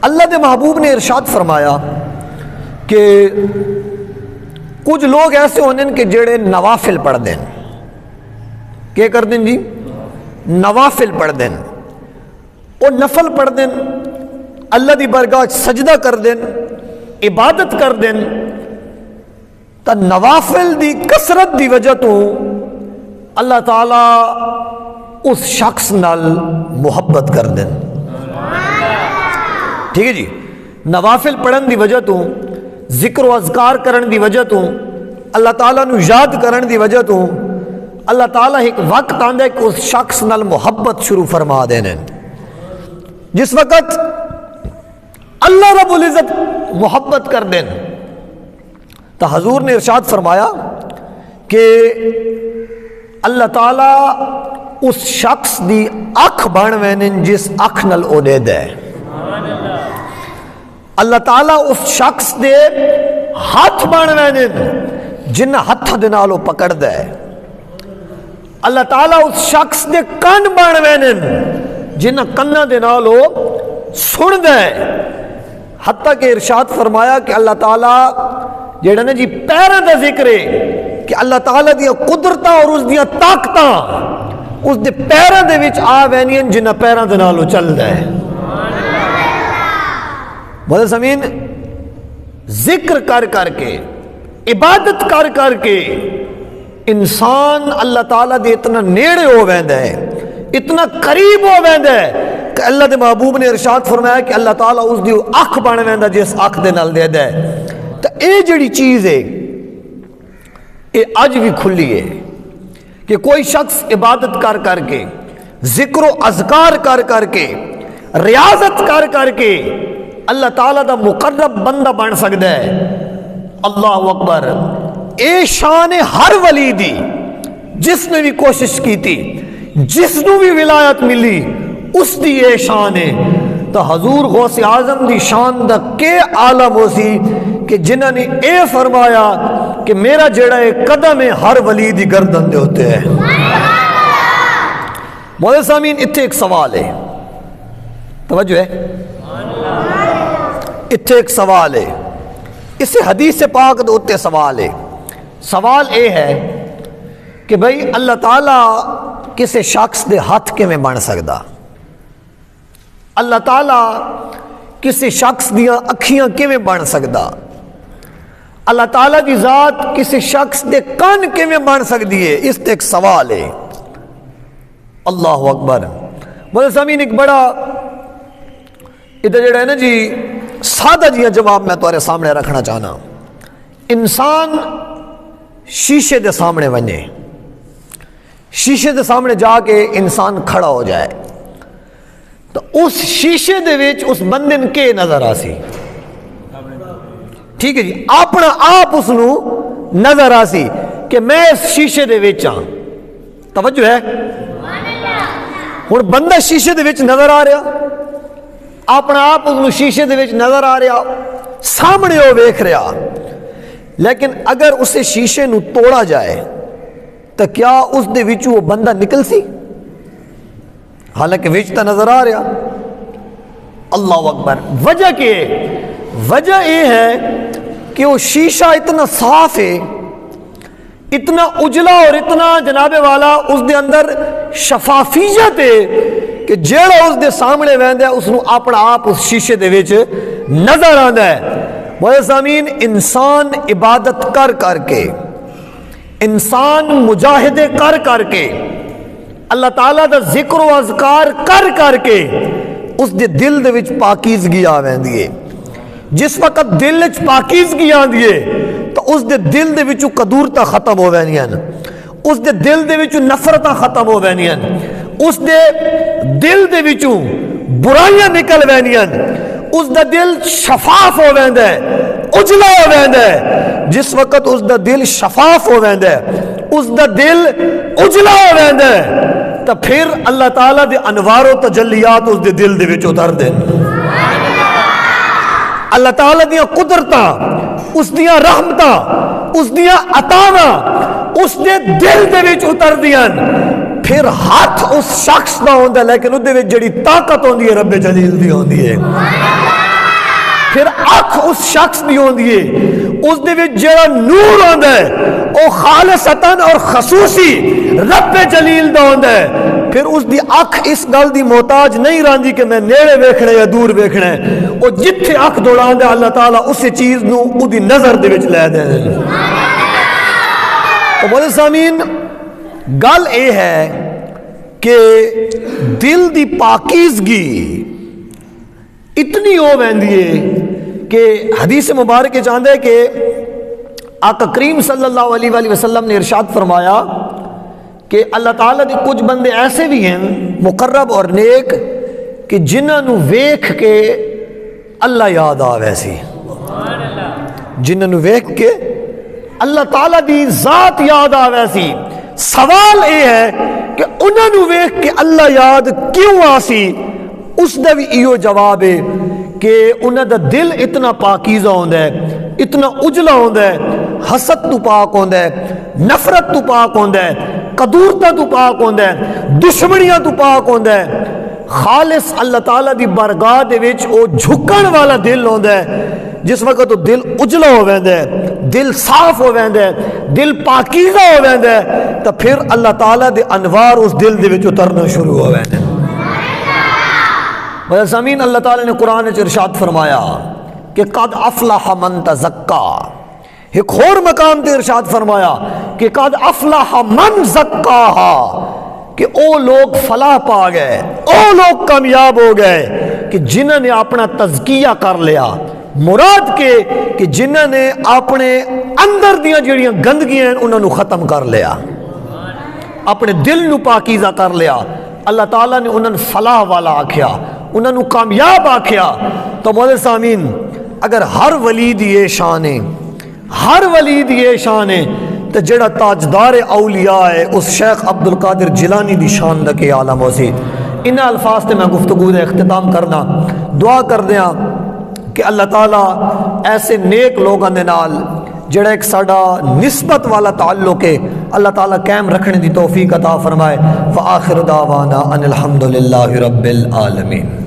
اللہ دے محبوب نے ارشاد فرمایا کہ کچھ لوگ ایسے ہونے کہ جڑے نوافل پڑھ دیں. کیا کر دیں جی؟ نوافل پڑھ دیں. وہ نفل پڑھ دیں، اللہ دی برگاہ سجدہ کر دیں، عبادت کر دیں، تا نوافل دی کثرت دی وجہ تو اللہ تعالیٰ اس شخص نال محبت کر دیں. ٹھیک ہے جی؟ نوافل پڑھن دی وجہ تو، ذکر و اذکار کرن دی وجہ تو، اللہ تعالیٰ نو یاد کرن دی وجہ تو اللہ تعالیٰ ایک وقت آندا ہے کہ اس شخص نال محبت شروع فرما دینے. جس وقت اللہ رب العزت محبت کر دیں تو حضور نے ارشاد فرمایا کہ اللہ تعالیٰ اس شخص دی اکھ بن وینن جس اکھ نال او دے دے. اللہ تعالیٰ اس شخص دے ہاتھ بن وینن جن ہاتھ دے نال او پکڑ دے. اللہ تعالیٰ اس شخص دے کن بن وینن جن کناں دے نال او سن دے. حتیٰ کہ ارشاد فرمایا کہ اللہ تعالیٰ جیڑا نا جی پیراں دا ذکر ہے کہ اللہ تعالیٰ دیا قدرتاں اور اس دیا طاقتاں اس دے پیراں دے وچ آ وینین جنہ پیراں دے نال او چل دے. بولے زمین ذکر کر کر کے عبادت کر کر کے انسان اللہ تعالیٰ دے اتنا نیڑے ہو ویندا ہے، اتنا قریب ہو ویندا ہے کہ اللہ دے محبوب نے ارشاد فرمایا کہ اللہ تعالیٰ اس دی اکھ بن ویندا جس اکھ دے نال دے دے. تو اے جڑی چیز ہے اے اج بھی کھلی ہے کہ کوئی شخص عبادت کر کر کے، ذکر و اذکار کر کر کے، ریاضت کر کر کے اللہ تعالیٰ دا مقرب بندہ بن سکتا ہے. اللہ اکبر. اے شان ہر ولی دی جس نے بھی کوشش کی تھی، جس نو بھی ولایت ملی اس دی اے شان ہے. تو حضور غوث اعظم دی شان دا کے عالم ہو سی کہ جنہوں نے اے فرمایا کہ میرا جڑا ہے قدم ہے ہر ولی دی گردن دے ہوتے ہیں. مولا سامین اتھے ایک سوال ہے، توجہ ہے، اتھے ایک سوال ہے. اسے حدیث پاک دے اتھے سوال ہے. سوال اے ہے کہ بھئی اللہ تعالیٰ کسے شخص دے ہاتھ کے میں بن سکدا؟ اللہ تعالیٰ کسی شخص دیاں اکھیاں کے میں بن سکدا؟ اللہ تعالیٰ دی ذات کسی شخص دے کان کے میں بن سکدی ہے؟ اس تے ایک سوال ہے. اللہ اکبر. مولا سامین ایک بڑا ادھر جڑا ہے نا جی سادہ جیاں جواب میں تمہارے سامنے رکھنا چاہنا. انسان شیشے دے سامنے بنے، شیشے دے سامنے جا کے انسان کھڑا ہو جائے تو اس شیشے دے وچ اس بندے کے نظر آسی. ٹھیک ہے جی؟ اپنا آپ اس نو نظر آسی کہ میں اس شیشے دے وچ ہاں. توجہ ہے؟ ہن بندہ شیشے دے وچ نظر آ رہا، اپنا آپ اس نو شیشے دے وچ نظر آ رہا، سامنے وہ ویکھ رہا. لیکن اگر اسے شیشے نو توڑا جائے تو کیا اس دے وچوں وہ بندہ نکل سی؟ حالانکہ وچ تا نظر آ رہا. اللہ اکبر. وجہ کیا ہے؟ وجہ یہ ہے کہ وہ شیشہ اتنا صاف ہے، اتنا اجلا اور اتنا جناب والا اس دے اندر شفافیت ہے کہ جیڑا اس دے سامنے ویندا ہے اس نو اپنا آپ اس شیشے دے وچ نظر آندا ہے. مولا سامین انسان عبادت کر کر کے، انسان مجاہدے کر کر کے، اللہ تعالیٰ دا ذکر و اذکار کر کر کے اس دے دل دے وچ پاکیزگی آ ویندی ہے. جس وقت دل وچ پاکیزگی آندی ہے تو اس دے دل دے وچوں کدورتاں ختم ہو وینیاں، اس دے دل دے وچوں نفرتاں ختم ہو وینیاں، اس دے دل دے وچوں برائیاں نکل وینیاں، اس دا دل شفاف ہو ویندا ہے، اجلا ہو ویندا ہے. جس وقت اس دا دل شفاف ہو ویندا ہے، اس دا دل اجلا ہو ویندا ہے تو پھر اللہ تعالیٰ دے انوار و تجلیات اس دے دل دے وچ اتر دین. اللہ تعالیٰ دیا قدرتاں، اس دیا رحمتاں، اس دیا عطاواں اس دے دل دے وچ اتر دیاں. پھر ہاتھ اس شخص دا ہوندا لیکن اس دے وچ جڑی طاقت ہوندی ہے رب جلیل دی ہوندی ہے. پھر اکھ اس شخص دی ہوندی ہے اس دے وچ جڑا نور ہوندا ہے او خالصتاً اور خصوصی رب جلیل دا ہوندا ہے پھر اس دی اکھ اس گل دی محتاج نہیں رہندی کہ میں نیڑے ویکھنا یا دور ویکھنا ہے او جتھے اکھ دوڑاندا اللہ تعالیٰ اسی چیز نو او دی نظر دے وچ لے دے تو بولے سامین گل اے ہے کہ دل دی پاکیزگی اتنی ہو ویندی ہے کہ حدیث مبارک چاہتا ہے کہ آقا کریم صلی اللہ علیہ وآلہ وسلم نے ارشاد فرمایا کہ اللہ تعالیٰ دے کچھ بندے ایسے بھی ہیں مقرب اور نیک کہ جنہاں نو ویکھ کے اللہ یاد آوے سی جنہاں نو ویکھ کے اللہ تعالیٰ دی ذات یاد آوے سی سوال اے ہے کہ انہاں نو ویکھ کے اللہ یاد کیوں آسی اس دا بھی ایو جواب ہے کہ انہاں دا دل اتنا پاکیزہ ہوندا ہے اتنا اجلا ہوندا ہے حسد تو پاک ہوندا ہے نفرت تو پاک ہوندا ہے قدورتا تو پاک ہوندا ہے دشمنیاں تو پاک ہوندا ہے خالص اللہ تعالیٰ دی بارگاہ دے وچ او جھکن والا دل ہوندا ہے جس وقت تو دل اجلا ہو ویندا ہے دل صاف ہو ویندا ہے دل پاکیزہ ہو ویندا ہے تو پھر اللہ تعالیٰ دے انوار اس دل دے وچ اترنا شروع ہو ویندے زمین اللہ تعالیٰ نے قرآن ارشاد فرمایا کہ قد افلح من تزکا ایک اور مقام تے ارشاد فرمایا کہ قد افلح من زکاہا کہ او لوگ فلاح پا گئے او لوگ کامیاب ہو گئے کہ جنہوں نے اپنا تزکیہ کر لیا مراد کے کہ جنہوں نے اپنے اندر دیاں جڑیاں گندگیاں انہوں نے ختم کر لیا اپنے دل نو پاکیزہ کر لیا اللہ تعالیٰ نے انہوں نے فلاح والا آکھیا انہوں نے کامیاب آکھیا تو مولا سامین اگر ہر ولی دی یہ شان ہے ہر ولی دی یہ شان ہے تو جڑا تاجدار اولیاء ہے اس شیخ عبدالقادر جیلانی دی شان دا کے عالم ہو سی ان الفاظ تے میں گفتگو دے اختتام کرنا دعا کر دیاں کہ اللہ تعالیٰ ایسے نیک لوگاں دے نال جڑا ایک ساڈا نسبت والا تعلق ہے اللہ تعالیٰ قائم رکھنے دی توفیق عطا فرمائے وآخر دعوانا ان الحمدللہ رب العالمین